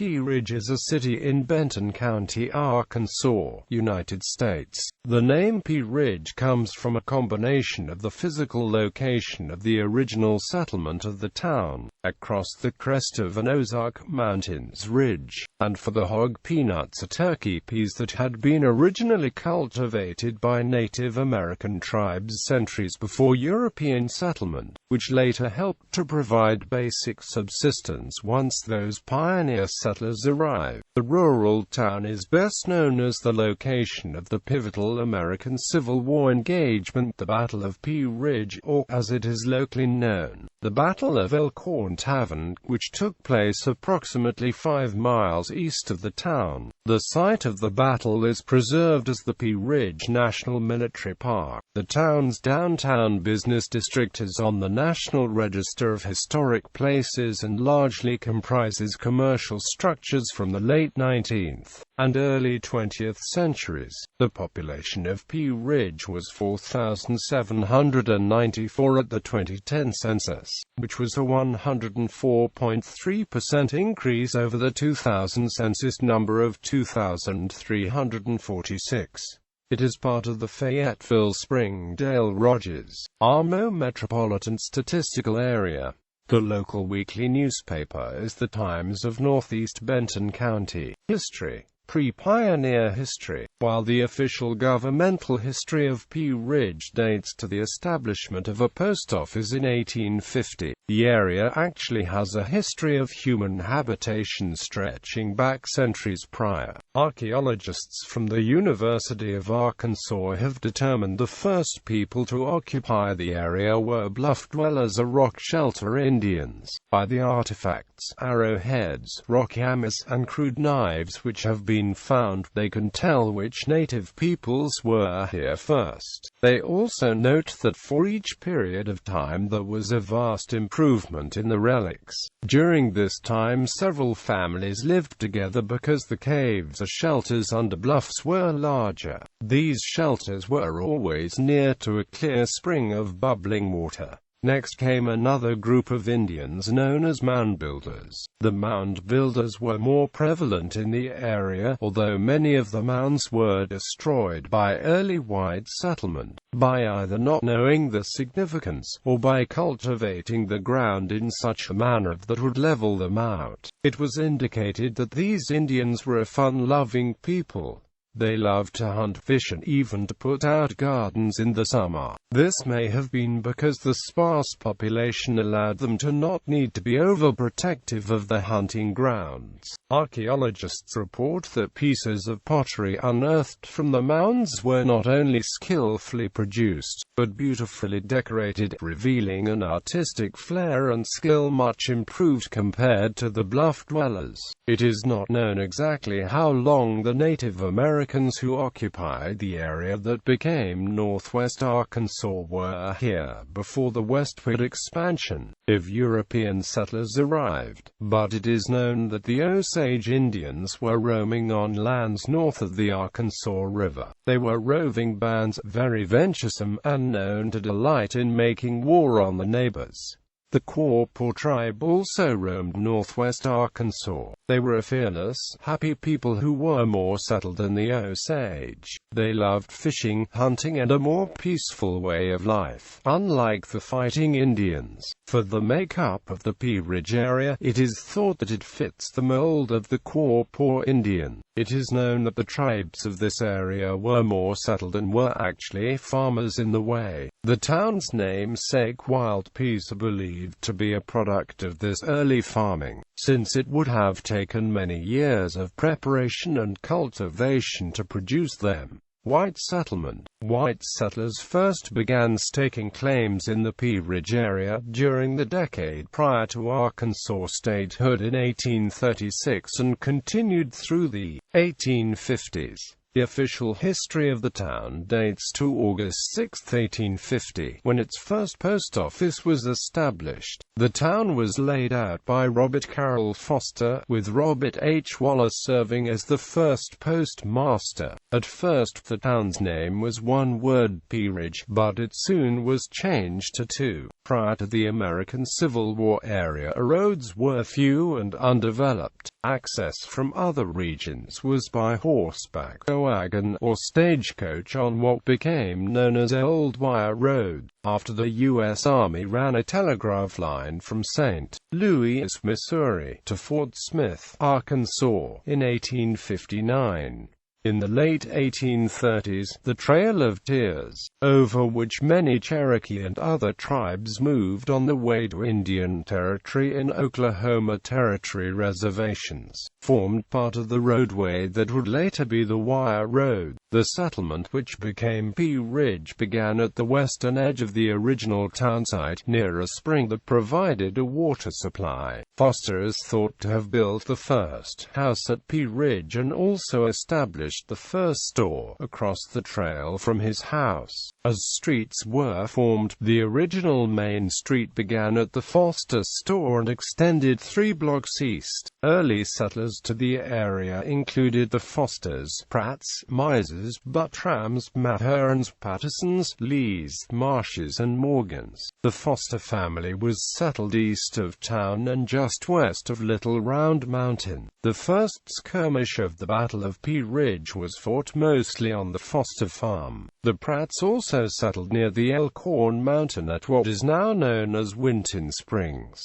Pea Ridge is a city in Benton County, Arkansas, United States. The name Pea Ridge comes from a combination of the physical location of the original settlement of the town, across the crest of an Ozark Mountains ridge, and for the hog peanuts or turkey peas that had been originally cultivated by Native American tribes centuries before European settlement, which later helped to provide basic subsistence once those pioneer settlers arrived. The rural town is best known as the location of the pivotal American Civil War engagement, the Battle of Pea Ridge, or, as it is locally known, the Battle of Elkhorn Tavern, which took place approximately 5 miles east of the town. The site of the battle is preserved as the Pea Ridge National Military Park. The town's downtown business district is on the National Register of Historic Places and largely comprises commercial structures from the late 19th and early 20th centuries. The population of Pea Ridge was 4,794 at the 2010 census, which was a 104.3% increase over the 2000 census number of 2,346. It is part of the Fayetteville-Springdale-Rogers-Armo Metropolitan Statistical Area. The local weekly newspaper is the Times of Northeast Benton County. History. Pre-pioneer history. While the official governmental history of Pea Ridge dates to the establishment of a post office in 1850, the area actually has a history of human habitation stretching back centuries prior. Archaeologists from the University of Arkansas have determined the first people to occupy the area were bluff dwellers or rock shelter Indians. By the artifacts, arrowheads, rock hammers, and crude knives which have been found, they can tell which native peoples were here first. They also note that for each period of time there was a vast improvement in the relics. During this time several families lived together because the caves or shelters under bluffs were larger. These shelters were always near to a clear spring of bubbling water. Next came another group of Indians known as mound builders. The mound builders were more prevalent in the area, although many of the mounds were destroyed by early white settlement, by either not knowing the significance, or by cultivating the ground in such a manner that would level them out. It was indicated that these Indians were a fun-loving people. They loved to hunt, fish, and even to put out gardens in the summer. This may have been because the sparse population allowed them to not need to be overprotective of the hunting grounds. Archaeologists report that pieces of pottery unearthed from the mounds were not only skillfully produced, but beautifully decorated, revealing an artistic flair and skill much improved compared to the bluff dwellers. It is not known exactly how long the Native Americans who occupied the area that became northwest Arkansas were here before the westward expansion of European settlers arrived, but it is known that the Osage Indians were roaming on lands north of the Arkansas River. They were roving bands, very venturesome, and known to delight in making war on the neighbors. The Quapaw tribe also roamed northwest Arkansas. They were a fearless, happy people who were more settled than the Osage. They loved fishing, hunting, and a more peaceful way of life, unlike the fighting Indians. For the makeup of the Pea Ridge area, it is thought that it fits the mold of the Quapaw Indian. It is known that the tribes of this area were more settled and were actually farmers in the way. The town's namesake, wild peas, are believed to be a product of this early farming, since it would have taken many years of preparation and cultivation to produce them. White settlement. White settlers first began staking claims in the Pea Ridge area during the decade prior to Arkansas statehood in 1836 and continued through the 1850s. The official history of the town dates to August 6, 1850, when its first post office was established. The town was laid out by Robert Carroll Foster, with Robert H. Wallace serving as the first postmaster. At first the town's name was one word, Pea Ridge, but it soon was changed to two. Prior to the American Civil War area roads were few and undeveloped. Access from other regions was by horseback, wagon, or stagecoach on what became known as Old Wire Road, after the U.S. Army ran a telegraph line from St. Louis, Missouri, to Fort Smith, Arkansas, in 1859. In the late 1830s, the Trail of Tears, over which many Cherokee and other tribes moved on the way to Indian Territory in Oklahoma Territory reservations, formed part of the roadway that would later be the Wire Road. The settlement, which became Pea Ridge, began at the western edge of the original town site, near a spring that provided a water supply. Foster is thought to have built the first house at Pea Ridge and also established the first store across the trail from his house. As streets were formed, the original main street began at the Foster store and extended 3 blocks east. Early settlers to the area included the Fosters, Pratts, Misers, Buttrams, Matherns, Pattersons, Lees, Marshes, and Morgans. The Foster family was settled east of town and just west of Little Round Mountain. The first skirmish of the Battle of Pea Ridge was fought mostly on the Foster farm. The Pratts also settled near the Elkhorn Mountain at what is now known as Winton Springs.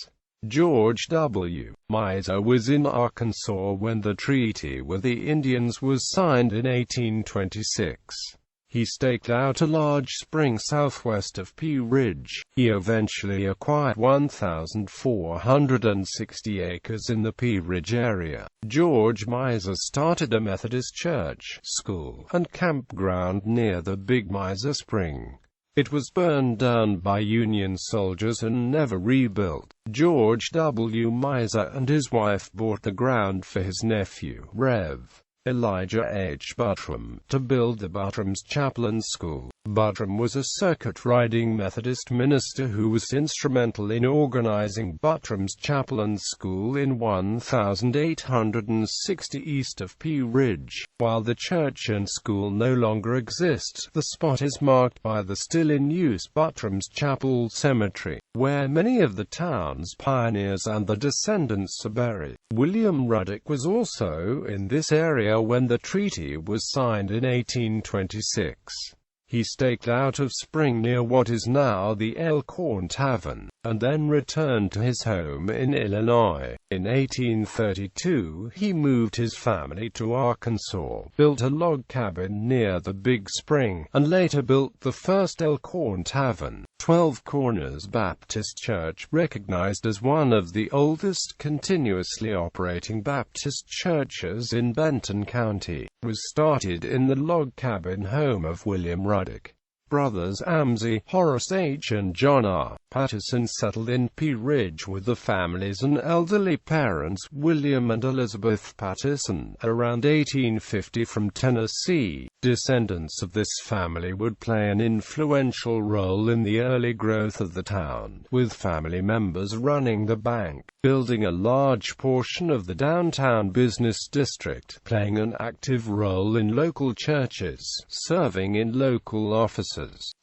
George W. Miser was in Arkansas when the treaty with the Indians was signed in 1826. He staked out a large spring southwest of Pea Ridge. He eventually acquired 1,460 acres in the Pea Ridge area. George Miser started a Methodist church, school, and campground near the Big Miser Spring. It was burned down by Union soldiers and never rebuilt. George W. Miser and his wife bought the ground for his nephew, Rev. Elijah H. Buttram, to build the Buttram's Chapel and School. Buttram was a circuit-riding Methodist minister who was instrumental in organizing Buttram's Chapel and School in 1860 east of Pea Ridge. While the church and school no longer exist, the spot is marked by the still-in-use Buttram's Chapel Cemetery, where many of the town's pioneers and the descendants are buried. William Ruddick was also in this area when the treaty was signed in 1826. He staked out of spring near what is now the Elkhorn Tavern, and then returned to his home in Illinois. In 1832, he moved his family to Arkansas, built a log cabin near the Big Spring, and later built the first Elkhorn Tavern. 12 Corners Baptist Church, recognized as one of the oldest continuously operating Baptist churches in Benton County, was started in the log cabin home of William Ruddick. Brothers Amsey, Horace H. and John R. Patterson settled in Pea Ridge with the families and elderly parents, William and Elizabeth Patterson, around 1850 from Tennessee. Descendants of this family would play an influential role in the early growth of the town, with family members running the bank, building a large portion of the downtown business district, playing an active role in local churches, serving in local offices,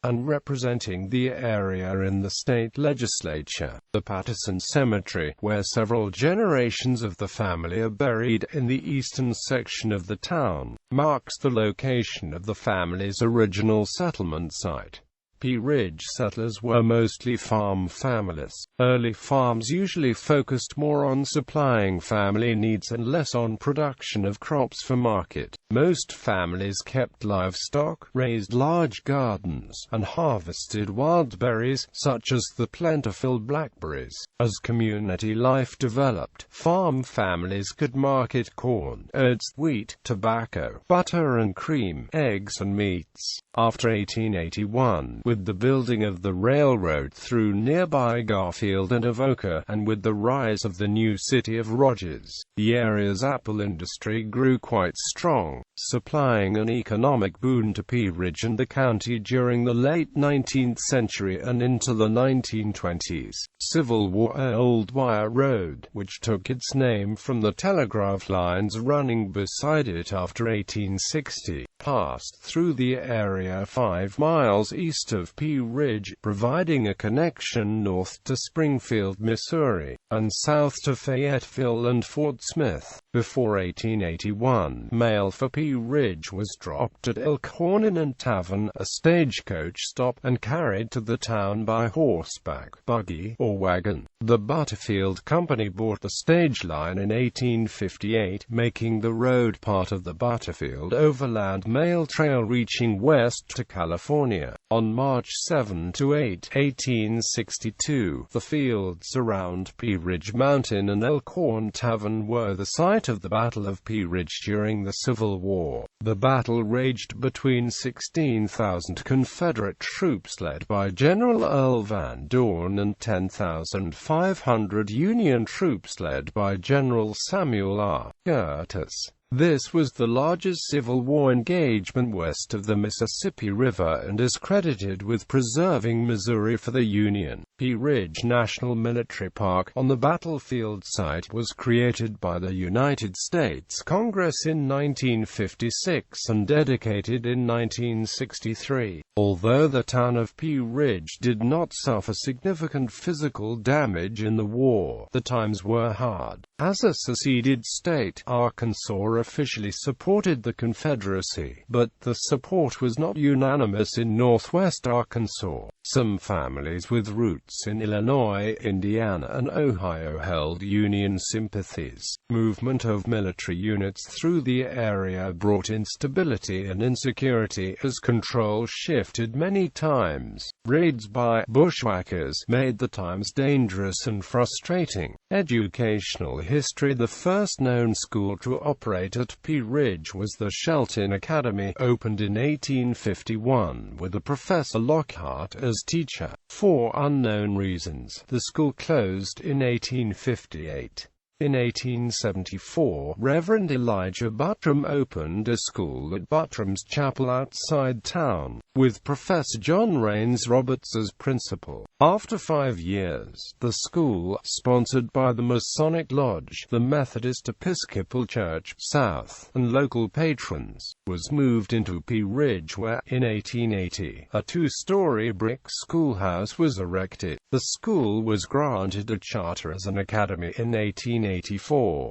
and representing the area in the state legislature. The Patterson Cemetery, where several generations of the family are buried in the eastern section of the town, marks the location of the family's original settlement site. Pea Ridge settlers were mostly farm families. Early farms usually focused more on supplying family needs and less on production of crops for market. Most families kept livestock, raised large gardens, and harvested wild berries, such as the plentiful blackberries. As community life developed, farm families could market corn, oats, wheat, tobacco, butter and cream, eggs and meats. After 1881, with the building of the railroad through nearby Garfield and Avoca, and with the rise of the new city of Rogers, the area's apple industry grew quite strong. supplying an economic boon to Pea Ridge and the county during the late 19th century and into the 1920s. Civil War. Old Wire Road, which took its name from the telegraph lines running beside it after 1860, passed through the area 5 miles east of Pea Ridge, providing a connection north to Springfield, Missouri, and south to Fayetteville and Fort Smith. Before 1881, mail for Pea Ridge was dropped at Elkhorn Tavern, a stagecoach stop, and carried to the town by horseback, buggy, or wagon. The Butterfield Company bought the stage line in 1858, making the road part of the Butterfield Overland Mail Trail reaching west to California. On March 7–8, 1862, the fields around Pea Ridge Mountain and Elkhorn Tavern were the site of the Battle of Pea Ridge during the Civil War. The battle raged between 16,000 Confederate troops led by General Earl Van Dorn and 10,500 Union troops led by General Samuel R. Curtis. This was the largest Civil War engagement west of the Mississippi River and is credited with preserving Missouri for the Union. Pea Ridge National Military Park on the battlefield site was created by the United States Congress in 1956 and dedicated in 1963. Although the town of Pea Ridge did not suffer significant physical damage in the war, the times were hard. As a seceded state, Arkansas officially supported the Confederacy, but the support was not unanimous in northwest Arkansas. Some families with roots in Illinois, Indiana, and Ohio held Union sympathies. Movement of military units through the area brought instability and insecurity as control shifted many times. Raids by bushwhackers made the times dangerous and frustrating. Educational history. The first known school to operate at Pea Ridge was the Shelton Academy, opened in 1851 with a Professor Lockhart as teacher. For unknown reasons, the school closed in 1858. In 1874, Reverend Elijah Buttram opened a school at Buttram's Chapel outside town, with Professor John Rains Roberts as principal. After 5 years, the school, sponsored by the Masonic Lodge, the Methodist Episcopal Church South, and local patrons, was moved into Pea Ridge where, in 1880, a 2-story brick schoolhouse was erected. The school was granted a charter as an academy in 1884,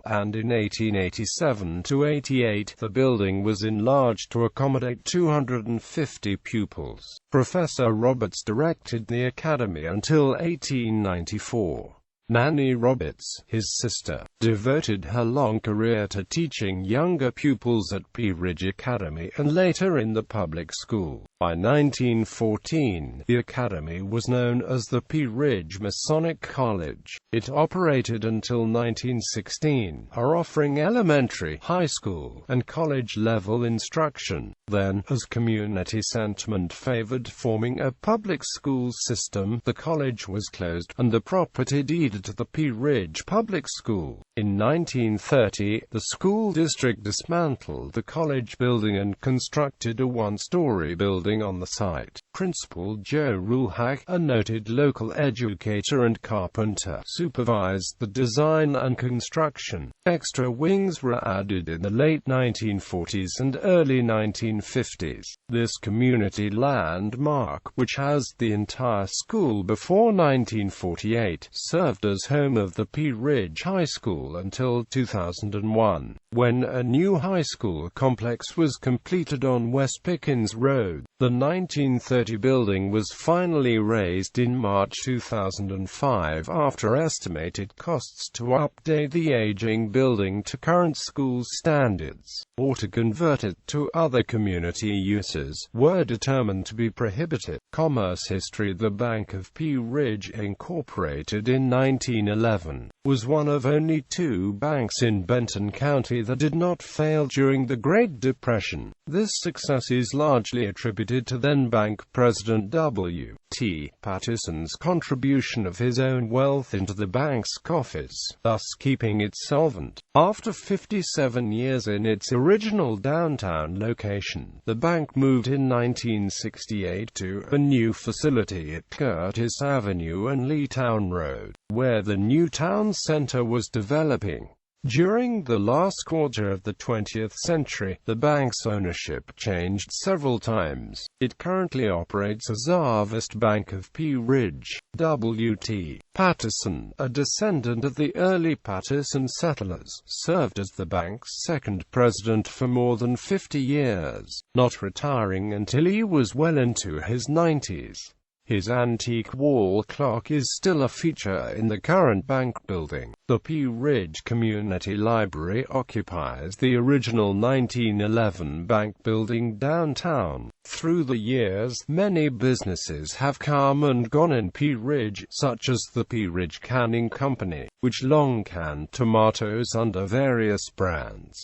and in 1887–88, the building was enlarged to accommodate 250 pupils. Professor Roberts directed the academy until 1894. Nanny Roberts, his sister, devoted her long career to teaching younger pupils at Pea Ridge Academy and later in the public school. By 1914, the academy was known as the Pea Ridge Masonic College. It operated until 1916, offering elementary, high school, and college-level instruction. Then, as community sentiment favored forming a public school system, the college was closed, and the property deeded to the Pea Ridge Public School. In 1930, the school district dismantled the college building and constructed a 1-story building on the site. Principal Joe Rulehack, a noted local educator and carpenter, supervised the design and construction. Extra wings were added in the late 1940s and early 1950s. This community landmark, which housed the entire school before 1948, served as home of the Pea Ridge High School until 2001, when a new high school complex was completed on West Pickens Road. The 1930 building was finally razed in March 2005 after estimated costs to update the aging building to current school standards, or to convert it to other community uses, were determined to be prohibited. Commerce history. The Bank of Pea Ridge, incorporated in 1911, was one of only 2 banks in Benton County that did not fail during the Great Depression. This success is largely attributed to then-bank president W.T. Patterson's contribution of his own wealth into the bank's coffers, thus keeping it solvent. After 57 years in its original downtown location, the bank moved in 1968 to a new facility at Curtis Avenue and Leetown Road, where the new town center was developing. During the last quarter of the 20th century, the bank's ownership changed several times. It currently operates as Harvest Bank of Pea Ridge. W.T. Patterson, a descendant of the early Patterson settlers, served as the bank's second president for more than 50 years, not retiring until he was well into his 90s. His antique wall clock is still a feature in the current bank building. The Pea Ridge Community Library occupies the original 1911 bank building downtown. Through the years, many businesses have come and gone in Pea Ridge, such as the Pea Ridge Canning Company, which long canned tomatoes under various brands.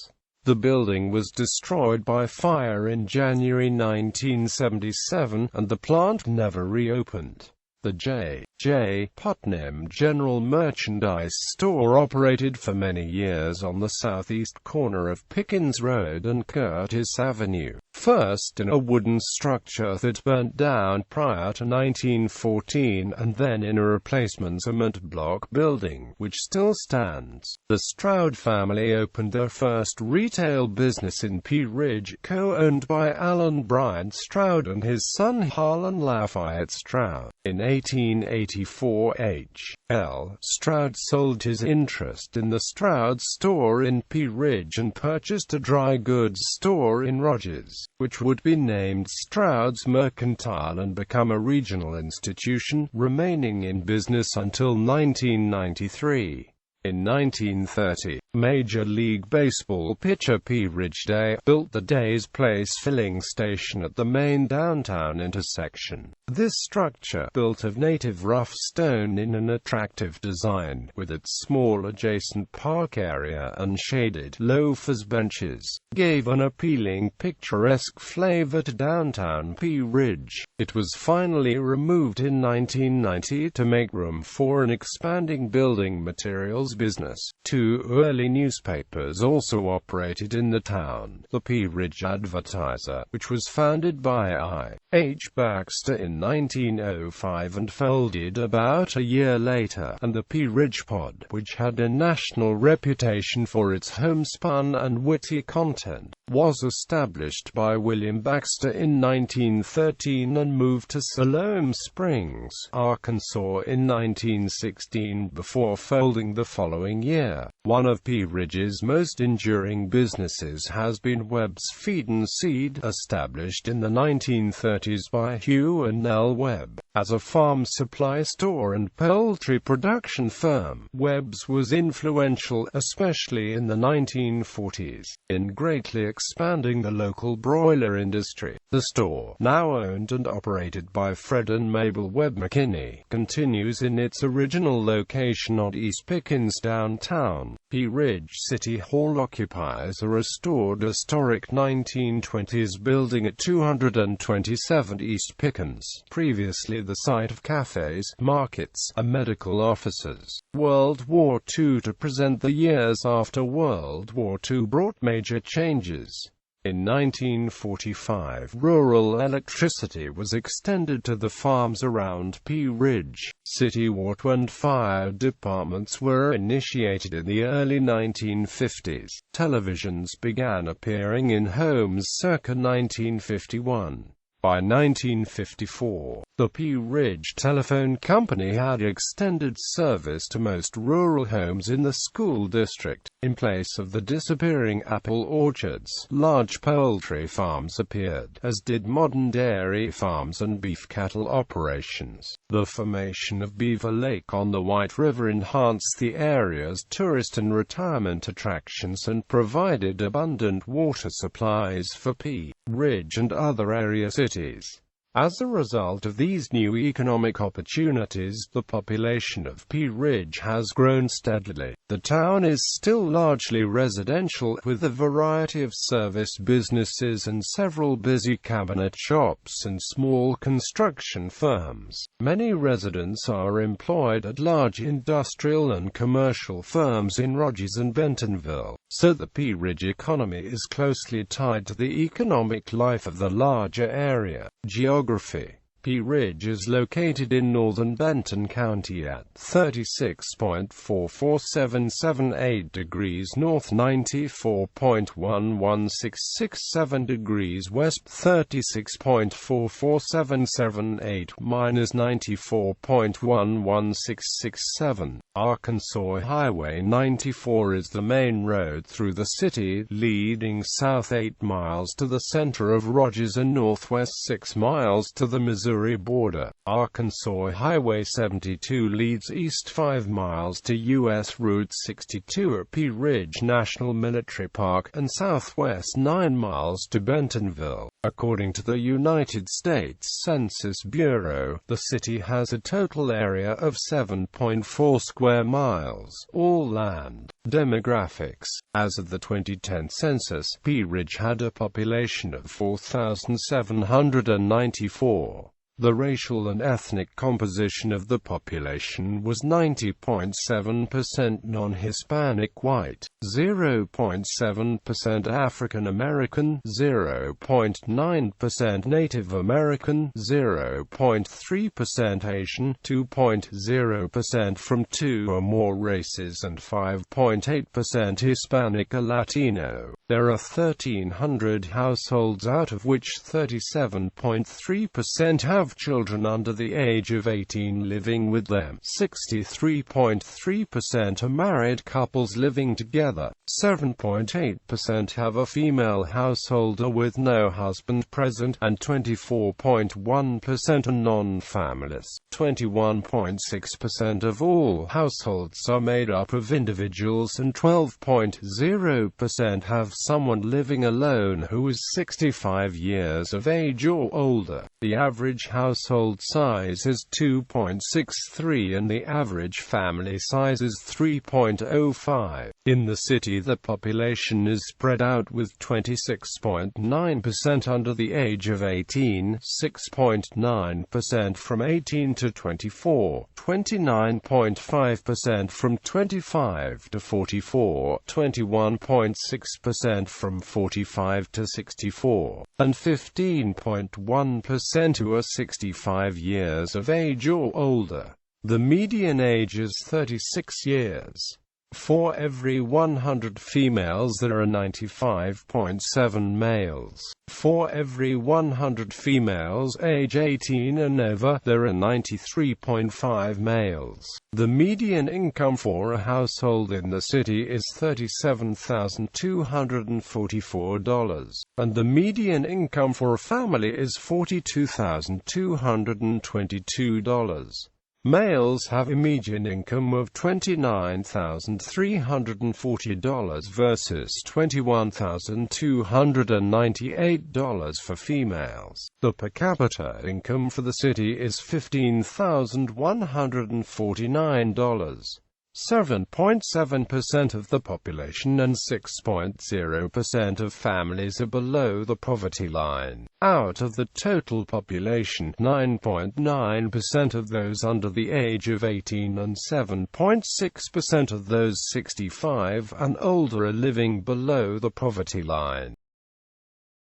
The building was destroyed by fire in January 1977, and the plant never reopened. The J. Putnam General Merchandise Store operated for many years on the southeast corner of Pickens Road and Curtis Avenue, first in a wooden structure that burnt down prior to 1914, and then in a replacement cement block building, which still stands. The Stroud family opened their first retail business in Pea Ridge, co-owned by Allen Bryant Stroud and his son Harlan Lafayette Stroud. In 1884, H.L. Stroud sold his interest in the Stroud store in Pea Ridge and purchased a dry goods store in Rogers, which would be named Stroud's Mercantile and become a regional institution, remaining in business until 1993. In 1930, Major League Baseball pitcher Pea Ridge Day built the Days Place filling station at the main downtown intersection. This structure, built of native rough stone in an attractive design, with its small adjacent park area and shaded loafers benches, gave an appealing, picturesque flavor to downtown Pea Ridge. It was finally removed in 1990 to make room for an expanding building materials business. 2 early newspapers also operated in the town: the Pea Ridge Advertiser, which was founded by I. H. Baxter in 1905 and folded about a year later, and the Pea Ridge Pod, which had a national reputation for its homespun and witty content, was established by William Baxter in 1913 and moved to Siloam Springs, Arkansas in 1916 before folding the following year. One of Pea Ridge's most enduring businesses has been Webb's Feed and Seed, established in the 1930s by Hugh and Nell Webb. As a farm supply store and poultry production firm, Webb's was influential, especially in the 1940s, in greatly expanding the local broiler industry. The store, now owned and operated by Fred and Mabel Webb McKinney, continues in its original location on East Pickens downtown. Pea Ridge City Hall occupies a restored historic 1920s building at 227 East Pickens, previously the site of cafes, markets, and medical offices. World War II. To present the years after World War II brought major changes. In 1945, rural electricity was extended to the farms around Pea Ridge. City water and fire departments were initiated in the early 1950s. Televisions began appearing in homes circa 1951. By 1954, the Pea Ridge Telephone Company had extended service to most rural homes in the school district. In place of the disappearing apple orchards, large poultry farms appeared, as did modern dairy farms and beef cattle operations. The formation of Beaver Lake on the White River enhanced the area's tourist and retirement attractions and provided abundant water supplies for Pea Ridge and other area cities. As a result of these new economic opportunities, the population of Pea Ridge has grown steadily. The town is still largely residential, with a variety of service businesses and several busy cabinet shops and small construction firms. Many residents are employed at large industrial and commercial firms in Rogers and Bentonville, so the Pea Ridge economy is closely tied to the economic life of the larger area. Geography. Pea Ridge is located in northern Benton County at 36.44778 degrees north, 94.11667 degrees west, 36.44778 minus 94.11667. Arkansas Highway 94 is the main road through the city, leading south 8 miles to the center of Rogers and northwest 6 miles to the Missouri border. Arkansas Highway 72 leads east 5 miles to U.S. Route 62 at Pea Ridge National Military Park, and southwest 9 miles to Bentonville. According to the United States Census Bureau, the city has a total area of 7.4 square miles, all land. Demographics. As of the 2010 census, Pea Ridge had a population of 4,794. The racial and ethnic composition of the population was 90.7% non-Hispanic white, 0.7% African American, 0.9% Native American, 0.3% Asian, 2.0% from 2 or more races, and 5.8% Hispanic or Latino. There are 1,300 households, out of which 37.3% have children under the age of 18 living with them. 63.3% are married couples living together. 7.8% have a female householder with no husband present, and 24.1% are non-families. 21.6% of all households are made up of individuals, and 12.0% have someone living alone who is 65 years of age or older. The average household size is 2.63 and the average family size is 3.05. In the city, the population is spread out with 26.9% under the age of 18, 6.9% from 18 to 24, 29.5% from 25 to 44, 21.6% from 45 to 64, and 15.1% who are 65 years of age or older. The median age is 36 years. For every 100 females there are 95.7 males. For every 100 females age 18 and over, there are 93.5 males. The median income for a household in the city is $37,244, and the median income for a family is $42,222. Males have a median income of $29,340 versus $21,298 for females. The per capita income for the city is $15,149. 7.7% of the population and 6.0% of families are below the poverty line. Out of the total population, 9.9% of those under the age of 18 and 7.6% of those 65 and older are living below the poverty line.